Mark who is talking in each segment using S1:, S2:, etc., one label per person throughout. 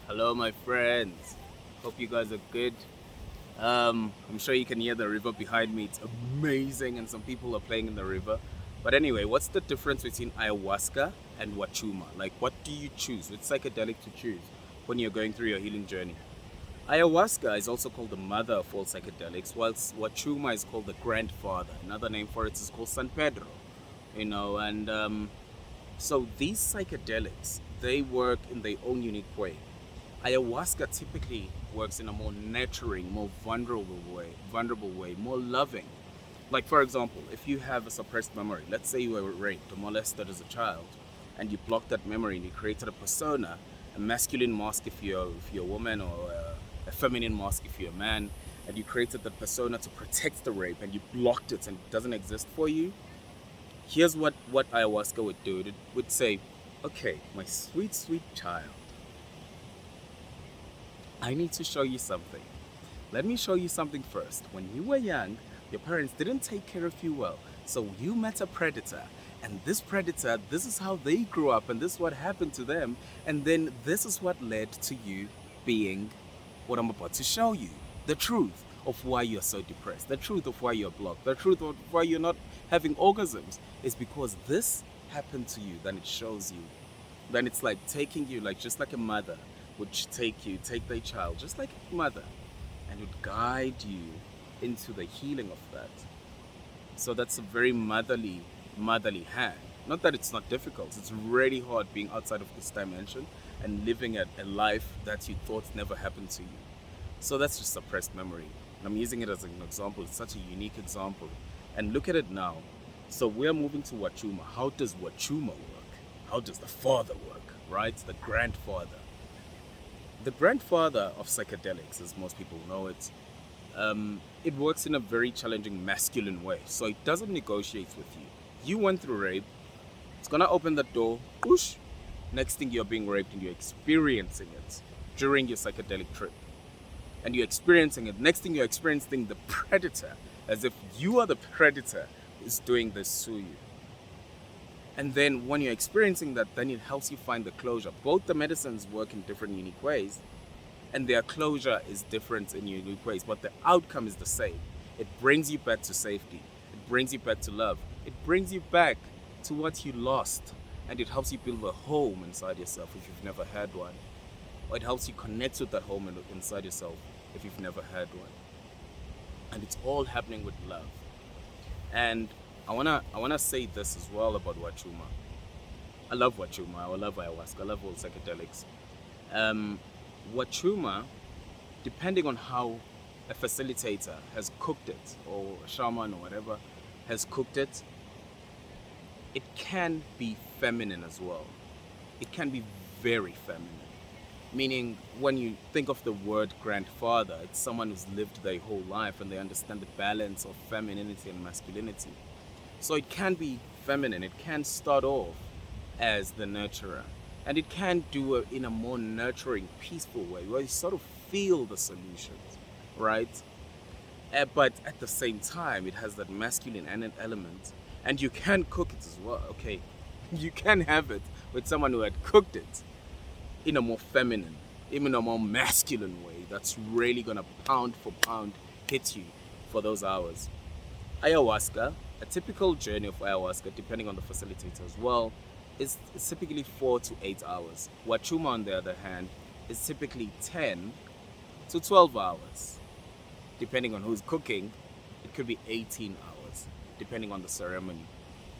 S1: Hello, my friends. Hope you guys are good. I'm sure you can hear the river behind me. It's amazing, and some people are playing in the river. But anyway, what's the difference between ayahuasca and Wachuma? Like, what do you choose? Which psychedelic to choose when you're going through your healing journey? Ayahuasca is also called the mother of all psychedelics, whilst Wachuma is called the grandfather. Another name for it is called San Pedro. And so these psychedelics, they work in their own unique way. Ayahuasca typically works in a more nurturing, more vulnerable way, more loving. Like for example, if you have a suppressed memory, let's say you were raped or molested as a child, and you blocked that memory and you created a persona, a masculine mask if you're a woman, or a feminine mask if you're a man, and you created that persona to protect the rape and you blocked it and it doesn't exist for you. Here's what ayahuasca would do. It would say, okay, my sweet, sweet child, I need to show you something. Let me show you something first. When you were young, your parents didn't take care of you well. So you met a predator. And this predator, this is how they grew up, and this is what happened to them. And then this is what led to you being what I'm about to show you. The truth of why you're so depressed, the truth of why you're blocked, the truth of why you're not having orgasms is because this happened to you. Then it shows you. Then it's like taking you, like just like a mother would take their child, just like a mother, and would guide you into the healing of that. So that's a very motherly hand. Not that it's not difficult, it's really hard being outside of this dimension and living a life that you thought never happened to you. So that's just suppressed memory. And I'm using it as an example, it's such a unique example. And look at it now. So we're moving to Wachuma. How does Wachuma work? How does the father work, right? The grandfather. The grandfather of psychedelics, as most people know it, it works in a very challenging masculine way. So it doesn't negotiate with you. You went through rape, it's gonna open the door, whoosh. Next thing you're being raped and you're experiencing it during your psychedelic trip. And you're experiencing it. Next thing you're experiencing the predator, as if you are the predator, is doing this to you. And then when you're experiencing that, then it helps you find the closure. Both the medicines work in different unique ways, and their closure is different in unique ways, but the outcome is the same. It brings you back to safety. It brings you back to love. It brings you back to what you lost, and it helps you build a home inside yourself if you've never had one. Or it helps you connect with that home inside yourself if you've never had one. And it's all happening with love. And I wanna say this as well about Wachuma. I love Wachuma. I love ayahuasca. I love all psychedelics. Um, Wachuma, depending on how a facilitator has cooked it, or a shaman or whatever has cooked it, it can be feminine as well. It can be very feminine. Meaning, when you think of the word grandfather, it's someone who's lived their whole life and they understand the balance of femininity and masculinity. So it can be feminine, it can start off as the nurturer, and it can do it in a more nurturing, peaceful way where you sort of feel the solutions, right? But at the same time, it has that masculine element, and you can cook it as well, okay? You can have it with someone who had cooked it in a more feminine, even a more masculine way that's really gonna pound for pound hit you for those hours. Ayahuasca, a typical journey of ayahuasca, depending on the facilitator as well, is typically 4 to 8 hours. Wachuma, on the other hand, is typically 10 to 12 hours. Depending on who's cooking, it could be 18 hours, depending on the ceremony.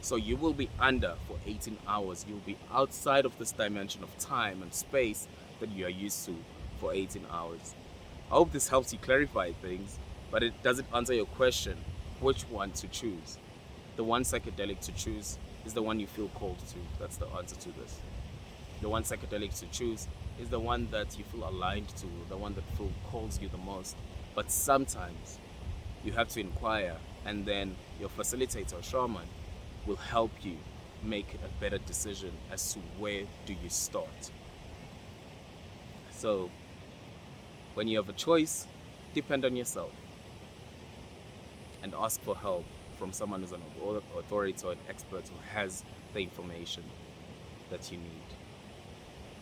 S1: So you will be under for 18 hours. You'll be outside of this dimension of time and space that you are used to for 18 hours. I hope this helps you clarify things, but it doesn't answer your question which one to choose. The one psychedelic to choose is the one you feel called to. That's the answer to this. The one psychedelic to choose is the one that you feel aligned to, the one that feel calls you the most. But sometimes you have to inquire, and then your facilitator or shaman will help you make a better decision as to where do you start. So when you have a choice, depend on yourself and ask for help from someone who's an authority or an expert who has the information that you need.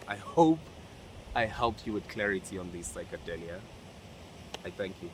S1: I hope I helped you with clarity on these psychedelia. I thank you.